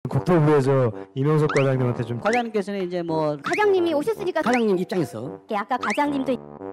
국토부에서 이명석 과장님한테 좀 과장님께서는 이제 뭐 과장님이 오셨으니까 과장님 입장에서 아까 과장님도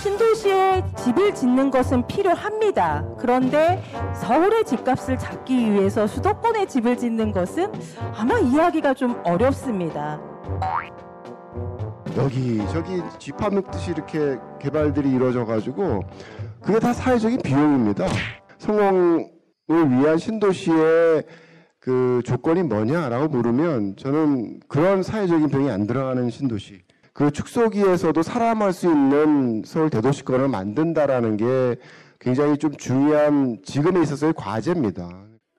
신도시에 집을 짓는 것은 필요합니다. 그런데 서울의 집값을 잡기 위해서 수도권에 집을 짓는 것은 아마 이해하기가 좀 어렵습니다. 여기저기 쥐파먹듯이 이렇게 개발들이 이루어져 가지고 그게 다 사회적인 비용입니다. 성공을 위한 신도시의 그 조건이 뭐냐라고 물으면 저는 그런 사회적인 비용이 안 들어가는 신도시, 그 축소기에서도 살아남을 수 있는 서울 대도시권을 만든다라는 게 굉장히 좀 중요한 지금에 있어서의 과제입니다.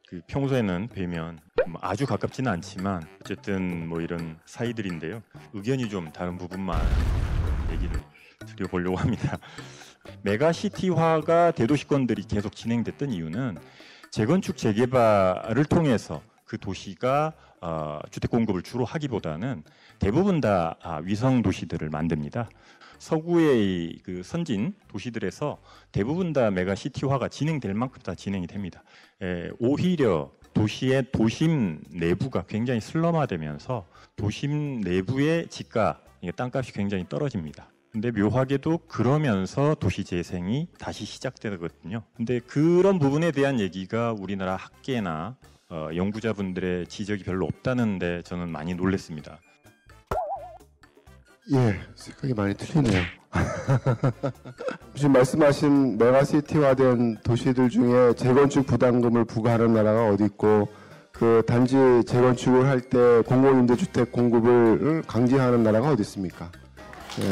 그 평소에는 뵈면 뭐 아주 가깝지는 않지만 어쨌든 뭐 이런 사이들인데요. 의견이 좀 다른 부분만 얘기를 드려보려고 합니다. 메가시티화가 대도시권들이 계속 진행됐던 이유는 재건축 재개발을 통해서 그 도시가 주택 공급을 주로 하기보다는 대부분 다 위성 도시들을 만듭니다. 서구의 그 선진 도시들에서 대부분 다 메가시티화가 진행될 만큼 다 진행이 됩니다. 오히려 도시의 도심 내부가 굉장히 슬럼화되면서 도심 내부의 집가, 땅값이 굉장히 떨어집니다. 근데 묘하게도 그러면서 도시 재생이 다시 시작되거든요. 근데 그런 부분에 대한 얘기가 우리나라 학계나 연구자분들의 지적이 별로 없다는데 저는 많이 놀랐습니다. 예, 생각이 많이 틀리네요. 지금 말씀하신 메가시티화된 도시들 중에 재건축 부담금을 부과하는 나라가 어디 있고, 그 단지 재건축을 할 때 공공임대주택 공급을 강제하는 나라가 어디 있습니까? 예.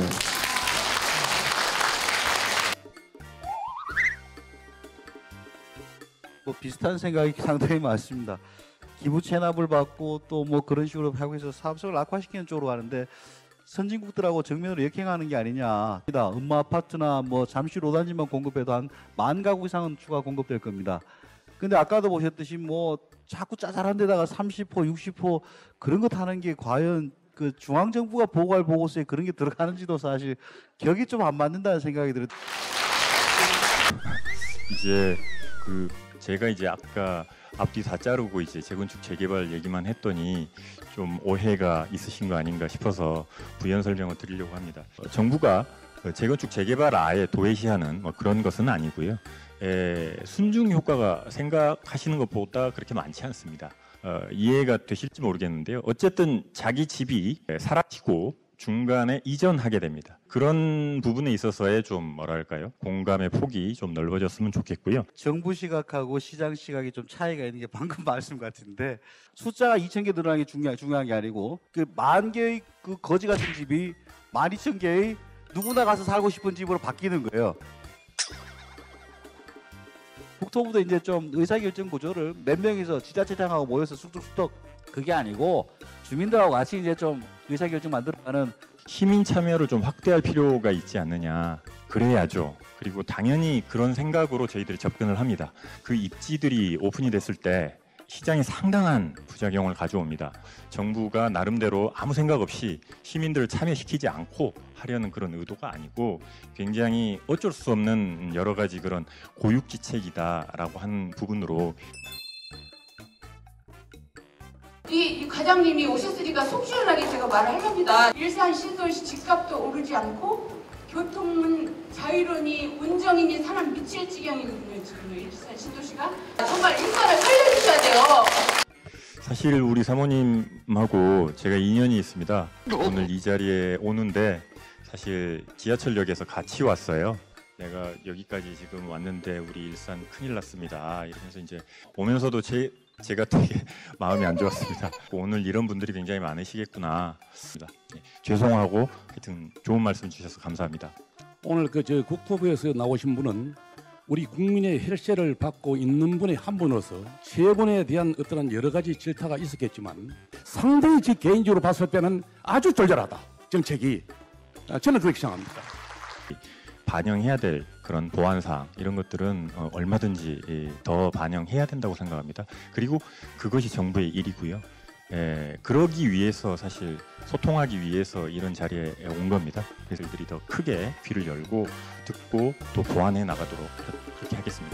뭐 비슷한 생각이 상당히 많습니다. 기부 체납을 받고 또 뭐 그런 식으로 하고 있어서 사업성을 악화시키는 쪽으로 가는데 선진국들하고 정면으로 역행하는 게 아니냐. 음마 아파트나 뭐 잠실 5단지만 공급해도 한 10,000가구 이상은 추가 공급될 겁니다. 근데 아까도 보셨듯이 뭐 자꾸 짜잘한 데다가 30호, 60호 그런 거 타는 게 과연 그 중앙정부가 보고할 보고서에 그런 게 들어가는지도 사실 격이 좀 안 맞는다는 생각이 들어요. 이제 그 제가 이제 아까 앞뒤 다 자르고 이제 재건축 재개발 얘기만 했더니 좀 오해가 있으신 거 아닌가 싶어서 부연 설명을 드리려고 합니다. 정부가 재건축 재개발에 도외시하는 뭐 그런 것은 아니고요. 순증 효과가 생각하시는 것보다 그렇게 많지 않습니다. 이해가 되실지 모르겠는데요. 어쨌든 자기 집이 사라지고 중간에 이전하게 됩니다. 그런 부분에 있어서의 좀 뭐랄까요? 공감의 폭이 좀 넓어졌으면 좋겠고요. 정부 시각하고 시장 시각이 좀 차이가 있는 게 방금 말씀 같은데 숫자가 2,000개 늘어나는 게 중요한 게 아니고 그 10,000개의 그 거지 같은 집이 12,000개의 누구나 가서 살고 싶은 집으로 바뀌는 거예요. 국토부도 이제 좀 의사결정 구조를 몇 명이서 지자체장하고 모여서 쑥쑥쑥 그게 아니고 주민들하고 같이 이제 좀 의사결정 만들어가는 시민 참여를 좀 확대할 필요가 있지 않느냐. 그래야죠. 그리고 당연히 그런 생각으로 저희들이 접근을 합니다. 그 입지들이 오픈이 됐을 때 시장에 상당한 부작용을 가져옵니다. 정부가 나름대로 아무 생각 없이 시민들을 참여시키지 않고 하려는 그런 의도가 아니고 굉장히 어쩔 수 없는 여러 가지 그런 고육지책이다라고 하는 부분으로 이 과장님이 오셨으니까 속 시원하게 제가 말을 합니다. 일산 신도시 집값도 오르지 않고 교통은 자유로니 운정이니 사람 미칠 지경이거든요. 지금 일산 신도시가 정말 일산을 살려주셔야 돼요. 사실 우리 사모님하고 제가 인연이 있습니다. 오늘 이 자리에 오는데 사실 지하철역에서 같이 왔어요. 내가 여기까지 지금 왔는데 우리 일산 큰일 났습니다. 이러면서 이제 오면서도 제가 되게 마음이 안 좋았습니다. 오늘 이런 분들이 굉장히 많으시겠구나. 죄송하고 하여튼 좋은 말씀 주셔서 감사합니다. 오늘 저 국토부에서 나오신 분은 우리 국민의 혈세를 받고 있는 분의 한 분으로서 세 분에 대한 어떠한 여러 가지 질타가 있었겠지만 상당히 제 개인적으로 봤을 때는 아주 절절하다. 정책이. 저는 그렇게 생각합니다. 반영해야 될 그런 보완 사항 이런 것들은 얼마든지 더 반영해야 된다고 생각합니다. 그리고 그것이 정부의 일이고요. 그러기 위해서 사실 소통하기 위해서 이런 자리에 온 겁니다. 그래서 저희들이 더 크게 귀를 열고 듣고 또 보완해 나가도록 그렇게 하겠습니다.